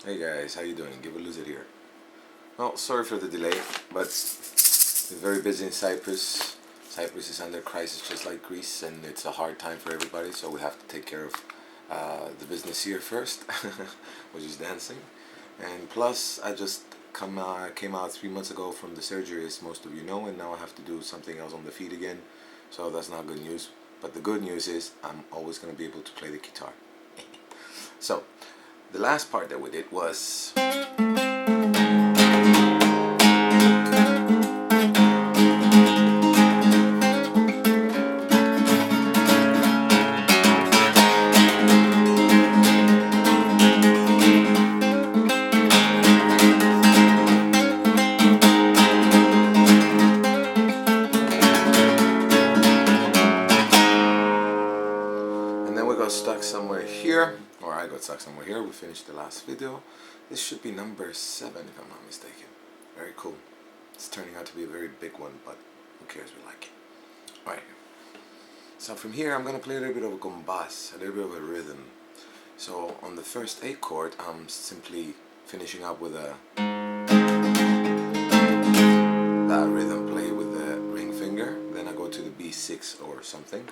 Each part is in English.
Hey guys, how you doing? GiveOrLooseIt here. Well, sorry for the delay, but it's very busy in Cyprus. Cyprus is under crisis just like Greece, and it's a hard time for everybody, so we have to take care of the business here first, which is dancing. And plus, I just came out 3 months ago from the surgery, as most of you know, and now I have to do something else on the feet again, so that's not good news. But the good news is I'm always going to be able to play the guitar. So, the last part that we did was stuck somewhere here, or I got stuck somewhere here. We finished the last video. This should be number 7 if I'm not mistaken. Very cool. It's turning out to be a very big one, but who cares, we like it. Alright, so from here I'm gonna play a little bit of a gambas, a little bit of a rhythm. So on the first A chord I'm simply finishing up with that rhythm play with the ring finger. Then I go to the B6 or something.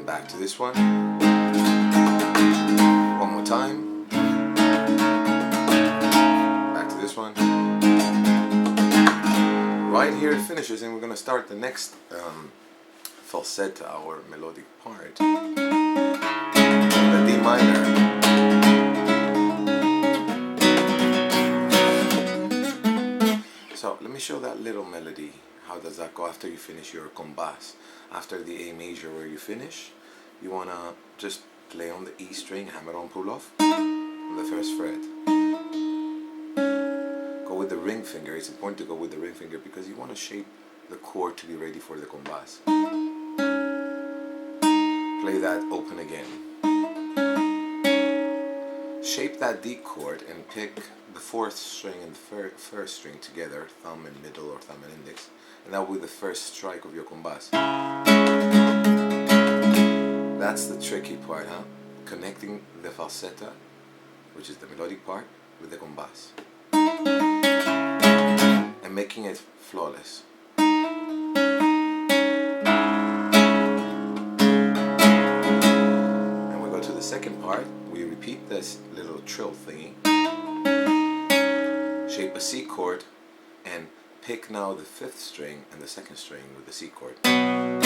Back to this one. One more time. Back to this one. Right here it finishes, and we're going to start the next falsetto or melodic part. The D minor. So let me show that little melody. How does that go after you finish your gambas? After the A major where you finish, you want to just play on the E string, hammer on, pull off, on the first fret. Go with the ring finger. It's important to go with the ring finger because you want to shape the chord to be ready for the gambas. Play that open again. Shape that D chord and pick the 4th string and the first string together, thumb and middle or thumb and index, and that will be the first strike of your gambas. That's the tricky part, huh? Connecting the falsetto, which is the melodic part, with the gambas. And making it flawless. And we go to the second part. We repeat this little trill thingy. Shape a C chord and pick now the 5th string and the 2nd string with the C chord. Again,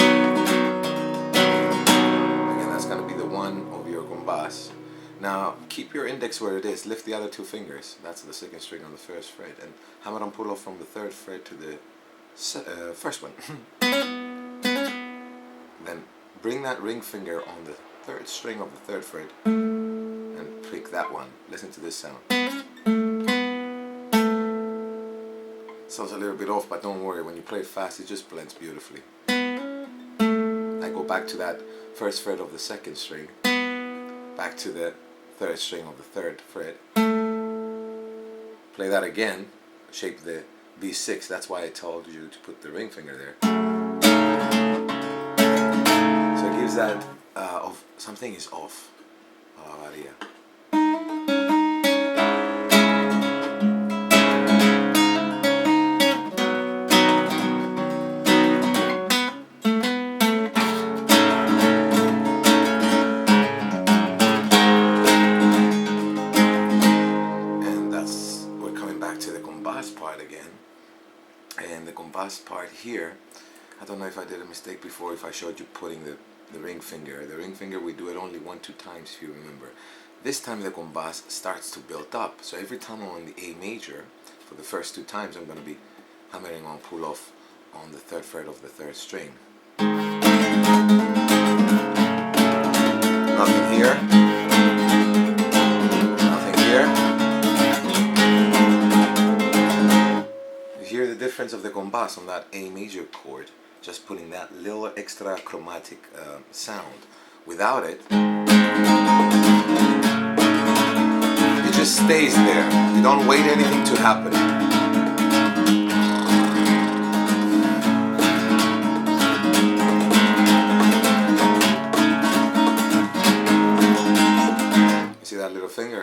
that's going to be the one of your gambas. Now keep your index where it is, lift the other 2 fingers, that's the 2nd string on the 1st fret, and hammer on pull off from the 3rd fret to the 1st one. Then bring that ring finger on the 3rd string of the 3rd fret and pick that one. Listen to this sound. Sounds a little bit off, but don't worry, when you play it fast it just blends beautifully. I go back to that 1st fret of the 2nd string, back to the 3rd string of the 3rd fret, play that again, shape the B6, that's why I told you to put the ring finger there. So it gives that of something is off. Algarabía. Part again, and the gambas part here, I don't know if I did a mistake before if I showed you putting the ring finger. The ring finger, we do it only 1-2 times if you remember. This time the gambas starts to build up, so every time I'm on the A major, for the first 2 times I'm going to be hammering on pull off on the 3rd fret of the 3rd string. Nothing here, nothing here. Hear the difference of the gambas on that A major chord, just putting that little extra chromatic sound. Without it, it just stays there. You don't wait anything to happen.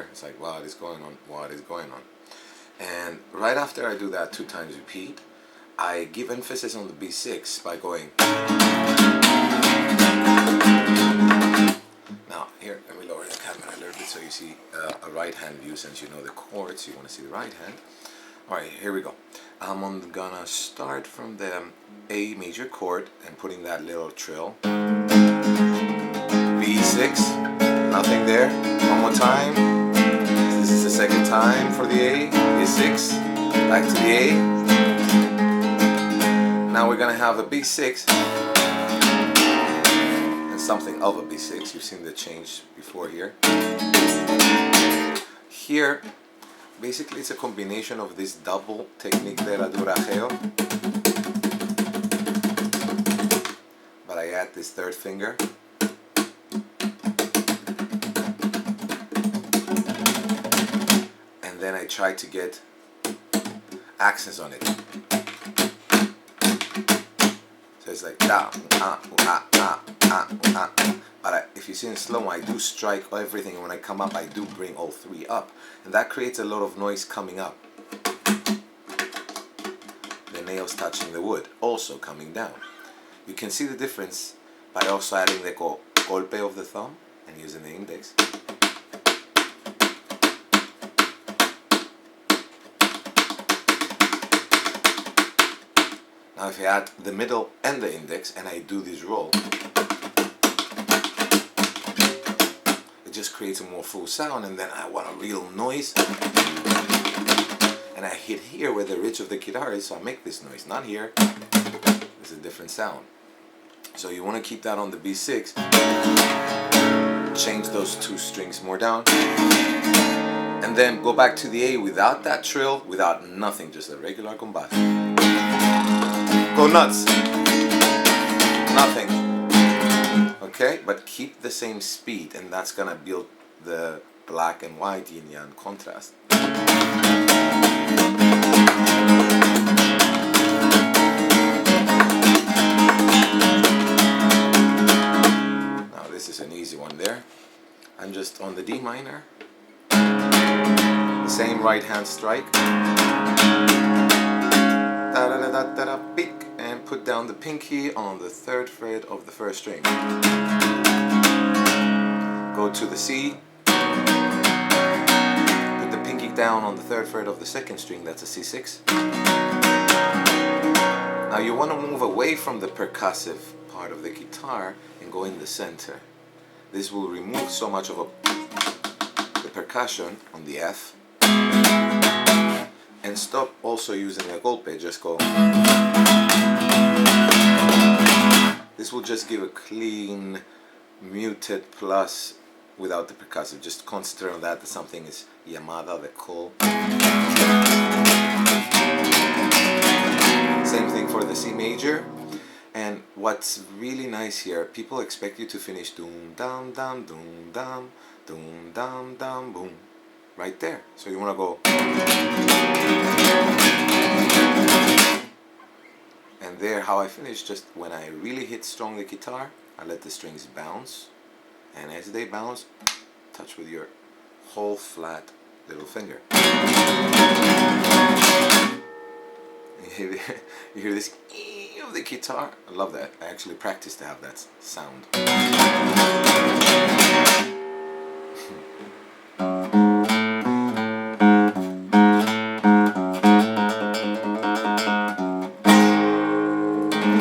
here. It's like, what is going on? What is going on? And right after I do that 2 times repeat, I give emphasis on the B6 by going. Now here, let me lower the camera a little bit so you see a right hand view, since you know the chords, you want to see the right hand. Alright, here we go. I'm gonna start from the A major chord and putting that little trill. B6, nothing there. One more time. This is the second time for the A. B6, back to the A. Now we're gonna have a B6 and something of a B6. You've seen the change before here. Here, basically it's a combination of this double technique de la durajeo, but I add this third finger. And then I try to get accents on it. So it's like da, but if you see in slow-mo, I do strike everything, and when I come up, I do bring all 3 up, and that creates a lot of noise coming up. The nails touching the wood, also coming down. You can see the difference by also adding the golpe of the thumb and using the index. Now if I add the middle and the index and I do this roll, it just creates a more full sound, and then I want a real noise. And I hit here where the ridge of the guitar is, so I make this noise, not here. It's a different sound. So you want to keep that on the B6, change those 2 strings more down, and then go back to the A without that trill, without nothing, just a regular compás. Go nuts. Nothing. Okay, but keep the same speed, and that's gonna build the black and white yin yang contrast. Now this is an easy one there. I'm just on the D minor, the same right hand strike, da da da da da da, pick, and put down the pinky on the 3rd fret of the 1st string. Go to the C, put the pinky down on the 3rd fret of the 2nd string, that's a C6. Now you want to move away from the percussive part of the guitar and go in the center. This will remove so much of the percussion on the F, and stop also using a golpe, just go. This will just give a clean, muted plus without the percussive. Just concentrate on that something is llamada, the call. Same thing for the C major. And what's really nice here, people expect you to finish doom dum dum doom dum doom dum dum boom right there. So you want to go, and there how I finish, just when I really hit strong the guitar, I let the strings bounce, and as they bounce, touch with your whole flat little finger. You hear this of the guitar. I love that. I actually practice to have that sound.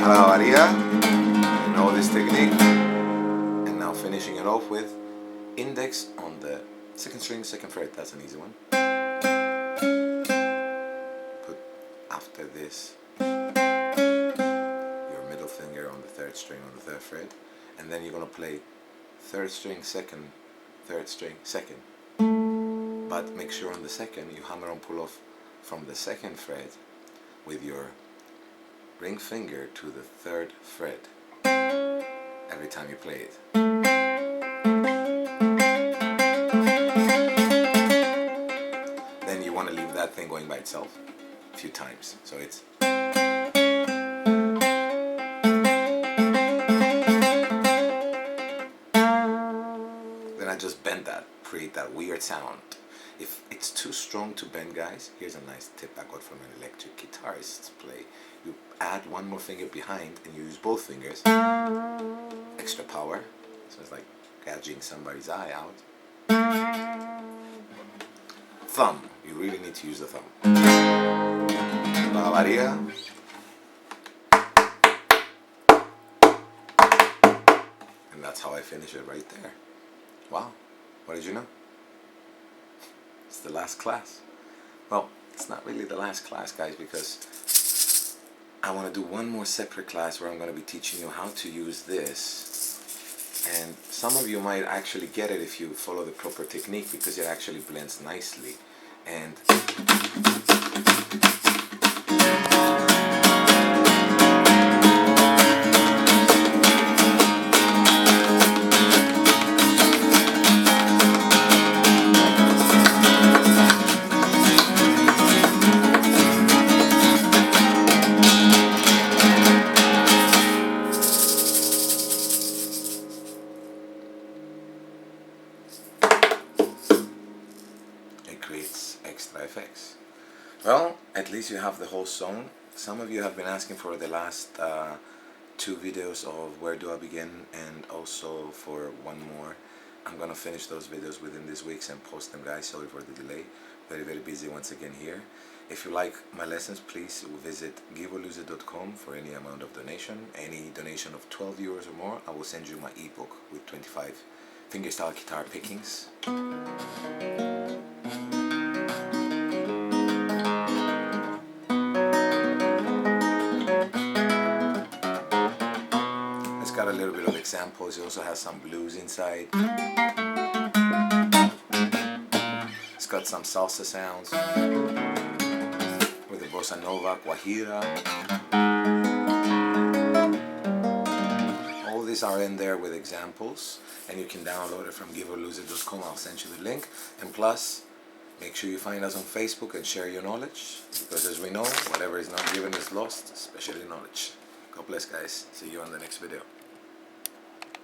Algarabía. You know this technique. And now finishing it off with index on the 2nd string, 2nd fret. That's an easy one. Put after this finger on the 3rd string on the 3rd fret, and then you're going to play 3rd string 2nd, 3rd string 2nd, but make sure on the 2nd you hammer on pull off from the 2nd fret with your ring finger to the 3rd fret every time you play it. Then you want to leave that thing going by itself a few times, so it's just bend that create that weird sound. If it's too strong to bend, guys, here's a nice tip I got from an electric guitarist's play. You add one more finger behind and you use both fingers. Extra power. So it's like gouging somebody's eye out. Thumb. You really need to use the thumb. Algarabía. And that's how I finish it right there. Wow. What did you know? It's the last class. Well, it's not really the last class, guys, because I want to do one more separate class where I'm going to be teaching you how to use this. And some of you might actually get it if you follow the proper technique, because it actually blends nicely. And creates extra effects. Well, at least you have the whole song. Some of you have been asking for the last 2 videos of where do I begin, and also for one more. I'm gonna finish those videos within this week and post them, guys. Sorry for the delay. Very busy once again here. If you like my lessons, please visit GiveOrLooseIt.com for any amount of donation. Any donation of 12 euros or more, I will send you my ebook with 25 fingerstyle guitar pickings. Got a little bit of examples. It also has some blues inside. It's got some salsa sounds with the bossa nova, guajira. All these are in there with examples, and you can download it from GiveOrLooseIt.com. I'll send you the link. And plus, make sure you find us on Facebook and share your knowledge, because as we know, whatever is not given is lost, especially knowledge. God bless, guys. See you on the next video.